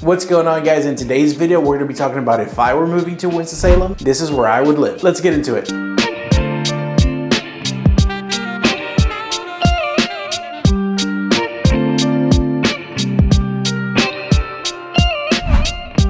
What's going on, guys? In today's video, we're going to be talking about if I were moving to Winston-Salem, this is where I would live. Let's get into it.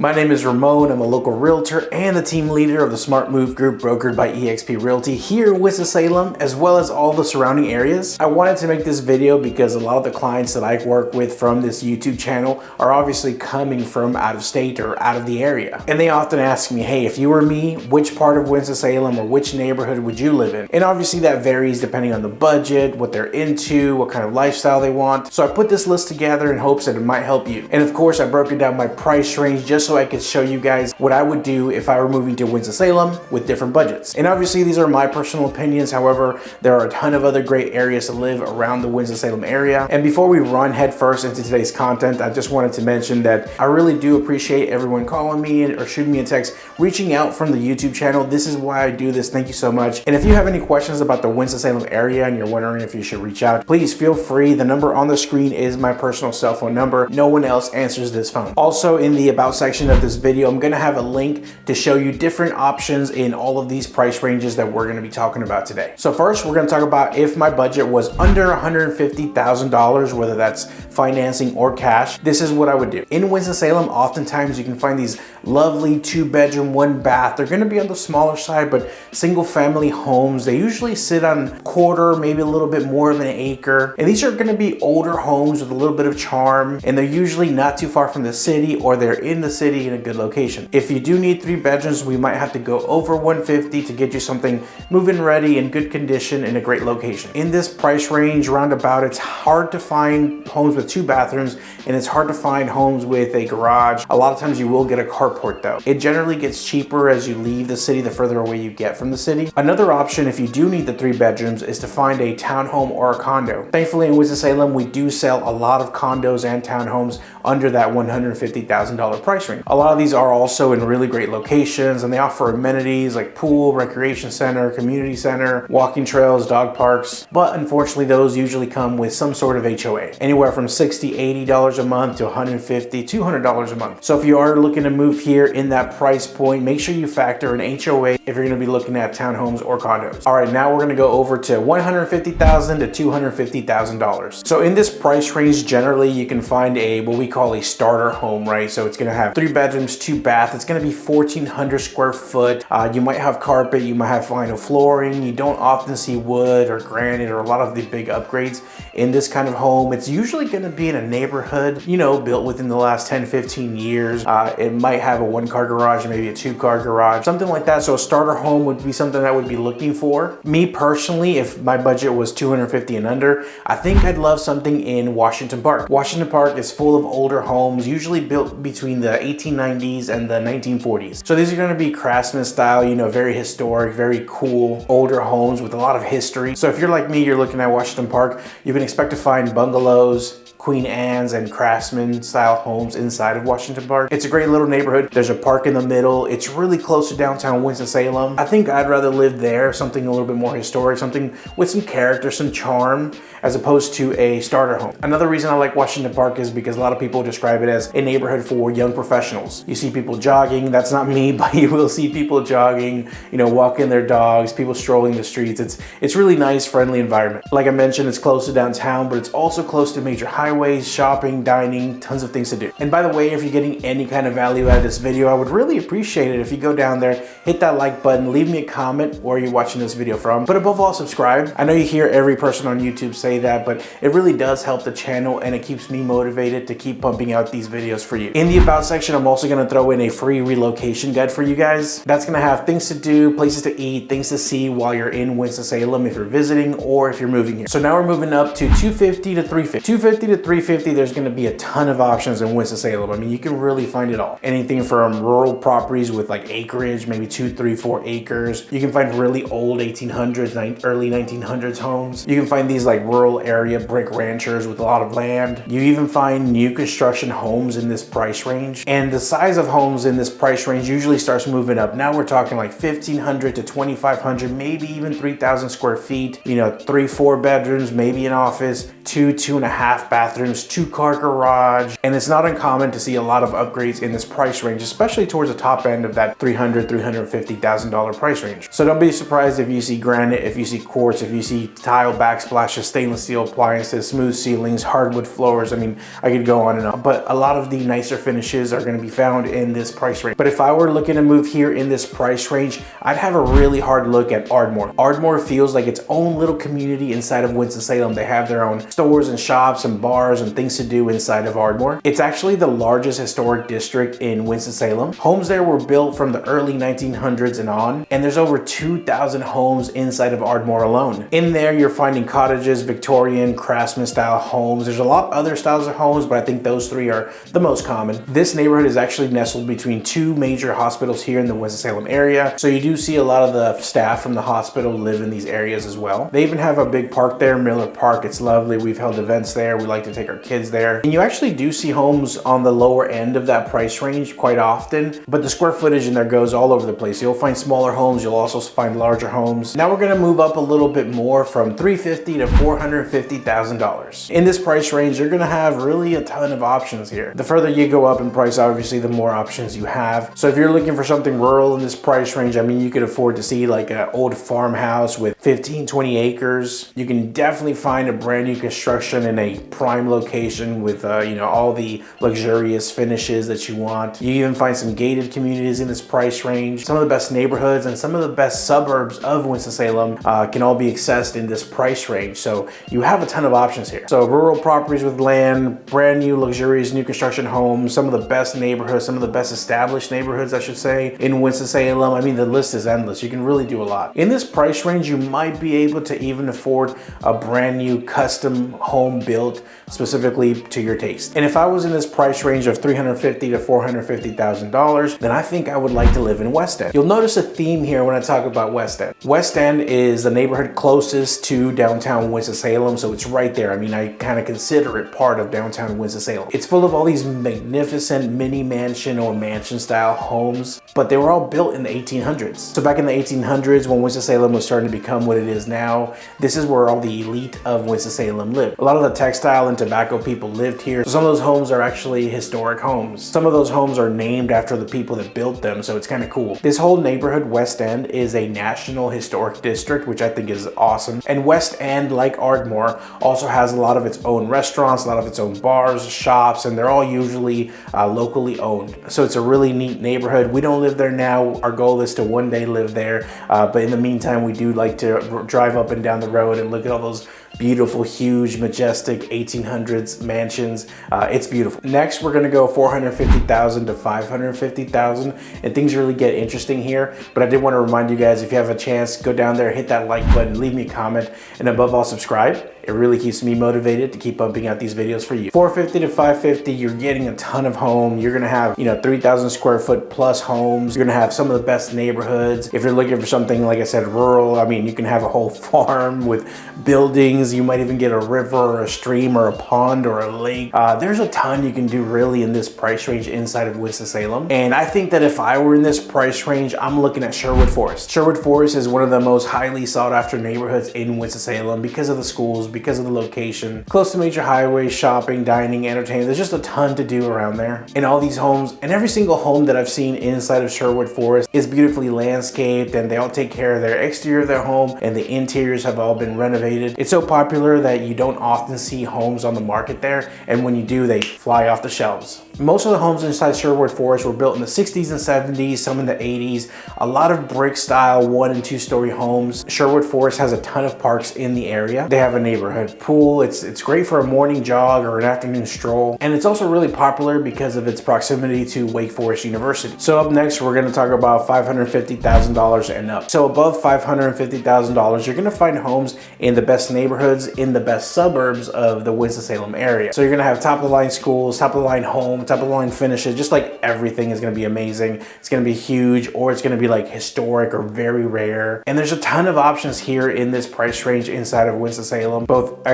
My name is Ramon. I'm a local realtor and the team leader of the Smart Move Group brokered by eXp Realty here in Winston-Salem, as well as all the surrounding areas. I wanted to make this video because a lot of the clients that I work with from this YouTube channel are obviously coming from out of state or out of the area. And they often ask me, hey, if you were me, which part of Winston-Salem or which neighborhood would you live in? And obviously that varies depending on the budget, what they're into, what kind of lifestyle they want. So I put this list together in hopes that it might help you. And of course, I broke it down by price range just so I could show you guys what I would do if I were moving to Winston-Salem with different budgets. And obviously these are my personal opinions. However, there are a ton of other great areas to live around the Winston-Salem area. And before we run headfirst into today's content, I just wanted to mention that I really do appreciate everyone calling me or shooting me a text, reaching out from the YouTube channel. This is why I do this. Thank you so much. And if you have any questions about the Winston-Salem area and you're wondering if you should reach out, please feel free. The number on the screen is my personal cell phone number. No one else answers this phone. Also, in the about section of this video, I'm going to have a link to show you different options in all of these price ranges that we're going to be talking about today. So first, we're going to talk about if my budget was under $150,000, whether that's financing or cash, this is what I would do. In Winston-Salem, oftentimes you can find these lovely 2-bedroom, 1-bath. They're going to be on the smaller side, but single family homes. They usually sit on quarter, maybe a little bit more of an acre. And these are going to be older homes with a little bit of charm, and they're usually not too far from the city, or they're in the city in a good location. If you do need 3 bedrooms, we might have to go over 150 to get you something move-in ready, in good condition, in a great location. In this price range roundabout, it's hard to find homes with 2 bathrooms, and it's hard to find homes with a garage. A lot of times you will get a carport though. It generally gets cheaper as you leave the city, the further away you get from the city. Another option, if you do need the 3 bedrooms, is to find a townhome or a condo. Thankfully in Winston-Salem, we do sell a lot of condos and townhomes under that $150,000 price range. A lot of these are also in really great locations, and they offer amenities like pool, recreation center, community center, walking trails, dog parks. But unfortunately, those usually come with some sort of HOA, anywhere from $60, $80 a month to $150, $200 a month. So if you are looking to move here in that price point, make sure you factor an HOA if you're going to be looking at townhomes or condos. All right, now we're going to go over to $150,000 to $250,000. So in this price range, generally you can find what we call a starter home, right? So it's going to have 3 bedrooms, 2 baths. It's going to be 1,400 square foot. You might have carpet, you might have vinyl flooring. You don't often see wood or granite or a lot of the big upgrades in this kind of home. It's usually going to be in a neighborhood, you know, built within the last 10, 15 years. It might have a 1-car garage, maybe a 2-car garage, something like that. So a starter home would be something I would be looking for. Me personally, if my budget was $250 and under, I think I'd love something in Washington Park. Washington Park is full of older homes, usually built between the 1890s and the 1940s. So these are going to be craftsman style, you know, very historic, very cool, older homes with a lot of history. So if you're like me, you're looking at Washington Park, you can expect to find bungalows, Queen Anne's, and craftsman style homes inside of Washington Park. It's a great little neighborhood. There's a park in the middle. It's really close to downtown Winston-Salem. I think I'd rather live there, something a little bit more historic, something with some character, some charm, as opposed to a starter home. Another reason I like Washington Park is because a lot of people describe it as a neighborhood for young professionals. You see people jogging. That's not me, but you will see people jogging, you know, walking their dogs, people strolling the streets. It's really nice, friendly environment. Like I mentioned, it's close to downtown, but it's also close to major highways, shopping, dining, tons of things to do. And by the way, if you're getting any kind of value out of this video, I would really appreciate it if you go down there, hit that like button, leave me a comment where you're watching this video from, but above all, subscribe. I know you hear every person on YouTube say that, but it really does help the channel, and it keeps me motivated to keep pumping out these videos for you. In the about section, I'm also going to throw in a free relocation guide for you guys. That's going to have things to do, places to eat, things to see while you're in Winston-Salem if you're visiting or if you're moving here. So now we're moving up to $250 to $350. $250 to $350, there's going to be a ton of options in Winston-Salem. I mean, you can really find it all. Anything from rural properties with like acreage, maybe 2, 3, 4 acres. You can find really old 1800s, early 1900s homes. You can find these like rural area brick ranchers with a lot of land. You even find new construction homes in this price range. And the size of homes in this price range usually starts moving up. Now we're talking like 1,500 to 2,500, maybe even 3,000 square feet. You know, 3, 4 bedrooms, maybe an office, 2, 2.5 bathrooms. bathrooms, 2-car garage, and it's not uncommon to see a lot of upgrades in this price range, especially towards the top end of that $350,000 price range. So don't be surprised if you see granite, if you see quartz, if you see tile backsplashes, stainless steel appliances, smooth ceilings, hardwood floors. I mean, I could go on and on, but a lot of the nicer finishes are going to be found in this price range. But if I were looking to move here in this price range, I'd have a really hard look at Ardmore. Ardmore feels like its own little community inside of Winston-Salem. They have their own stores and shops and bars and things to do inside of Ardmore. It's actually the largest historic district in Winston-Salem. Homes there were built from the early 1900s and on, and there's over 2,000 homes inside of Ardmore alone. In there, you're finding cottages, Victorian, craftsman style homes. There's a lot of other styles of homes, but I think those three are the most common. This neighborhood is actually nestled between two major hospitals here in the Winston-Salem area, so you do see a lot of the staff from the hospital live in these areas as well. They even have a big park there, Miller Park. It's lovely. We've held events there. We like to take our kids there. And you actually do see homes on the lower end of that price range quite often, but the square footage in there goes all over the place. You'll find smaller homes. You'll also find larger homes. Now we're going to move up a little bit more from $350,000 to $450,000. In this price range, you're going to have really a ton of options here. The further you go up in price, obviously, the more options you have. So if you're looking for something rural in this price range, I mean, you could afford to see like an old farmhouse with 15, 20 acres. You can definitely find a brand new construction in a prime location with, you know, all the luxurious finishes that you want. You even find some gated communities in this price range. Some of the best neighborhoods and some of the best suburbs of Winston-Salem can all be accessed in this price range. So you have a ton of options here. So rural properties with land, brand new luxurious new construction homes, some of the best neighborhoods, some of the best established neighborhoods, I should say, in Winston-Salem. I mean, the list is endless. You can really do a lot. In this price range, you might be able to even afford a brand new custom home built specifically to your taste. And if I was in this price range of $350,000 to $450,000, then I think I would like to live in West End. You'll notice a theme here when I talk about West End. West End is the neighborhood closest to downtown Winston-Salem, so it's right there. I mean, I kind of consider it part of downtown Winston-Salem. It's full of all these magnificent mini mansion or mansion style homes, but they were all built in the 1800s. So back in the 1800s, when Winston-Salem was starting to become what it is now, this is where all the elite of Winston-Salem lived. A lot of the textile and tobacco people lived here. So some of those homes are actually historic homes. Some of those homes are named after the people that built them, so it's kind of cool. This whole neighborhood, West End, is a National Historic District, which I think is awesome. And West End, like Ardmore, also has a lot of its own restaurants, a lot of its own bars, shops, and they're all usually locally owned. So it's a really neat neighborhood. We don't live there now. Our goal is to one day live there, but in the meantime, we do like to drive up and down the road and look at all those beautiful, huge, majestic 1800s mansions. It's beautiful. Next, we're gonna go $450,000 to $550,000, and things really get interesting here. But I did want to remind you guys, if you have a chance, go down there, hit that like button, leave me a comment, and above all, subscribe. It really keeps me motivated to keep pumping out these videos for you. $450,000 to $550,000, you're getting a ton of home. You're gonna have, you know, 3,000 square foot plus homes. You're gonna have some of the best neighborhoods. If you're looking for something, like I said, rural, I mean, you can have a whole farm with buildings. You might even get a river or a stream or a pond or a lake. There's a ton you can do really in this price range inside of Winston-Salem. And I think that if I were in this price range, I'm looking at Sherwood Forest. Sherwood Forest is one of the most highly sought after neighborhoods in Winston-Salem because of the schools, because of the location, close to major highways, shopping, dining, entertainment. There's just a ton to do around there. And all these homes, and every single home that I've seen inside of Sherwood Forest is beautifully landscaped, and they all take care of their exterior of their home, and the interiors have all been renovated. It's so popular that you don't often see homes on the market there, and when you do, they fly off the shelves. Most of the homes inside Sherwood Forest were built in the 60s and 70s, some in the 80s. A lot of brick style 1- and 2-story homes. Sherwood Forest has a ton of parks in the area. They have a neighborhood pool. It's great for a morning jog or an afternoon stroll. And it's also really popular because of its proximity to Wake Forest University. So up next, we're gonna talk about $550,000 and up. So above $550,000, you're gonna find homes in the best neighborhoods, in the best suburbs of the Winston-Salem area. So you're gonna have top of the line schools, top of the line home, top of the line finishes, just like everything is gonna be amazing. It's gonna be huge, or it's gonna be like historic or very rare. And there's a ton of options here in this price range inside of Winston-Salem, both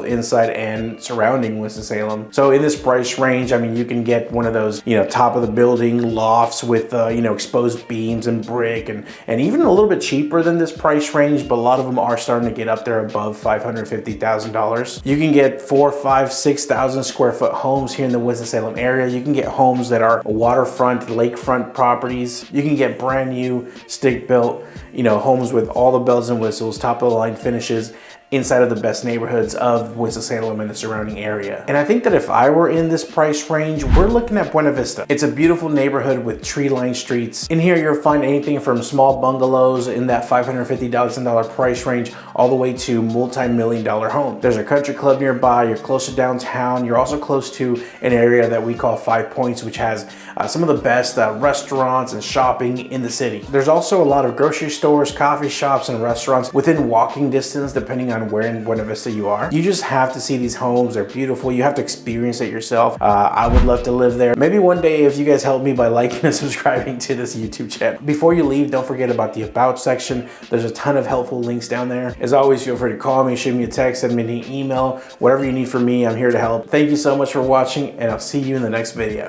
inside and surrounding Winston-Salem. So in this price range, I mean, you can get one of those, you know, top of the building lofts with, you know, exposed beams and brick, and even a little bit cheaper than this price range, but a lot of them are starting to get up there above $550,000. You can get 4, 5, 6,000 square foot homes here in the Winston-Salem area. You can get homes that are waterfront, lakefront properties. You can get brand new, stick built, you know, homes with all the bells and whistles, top of the line finishes, inside of the best neighborhoods of Winston-Salem and the surrounding area. And I think that if I were in this price range, we're looking at Buena Vista. It's a beautiful neighborhood with tree-lined streets. In here, you'll find anything from small bungalows in that $550,000 price range all the way to multi-million-dollar homes. There's a country club nearby. You're close to downtown. You're also close to an area that we call 5 Points, which has some of the best restaurants and shopping in the city. There's also a lot of grocery stores, coffee shops, and restaurants within walking distance, depending on where in Buena Vista you are. You just have to see these homes. They're beautiful. You have to experience it yourself. I would love to live there. Maybe one day if you guys help me by liking and subscribing to this YouTube channel. Before you leave, don't forget about the About section. There's a ton of helpful links down there. As always, feel free to call me, shoot me a text, send me an email, whatever you need from me, I'm here to help. Thank you so much for watching, and I'll see you in the next video.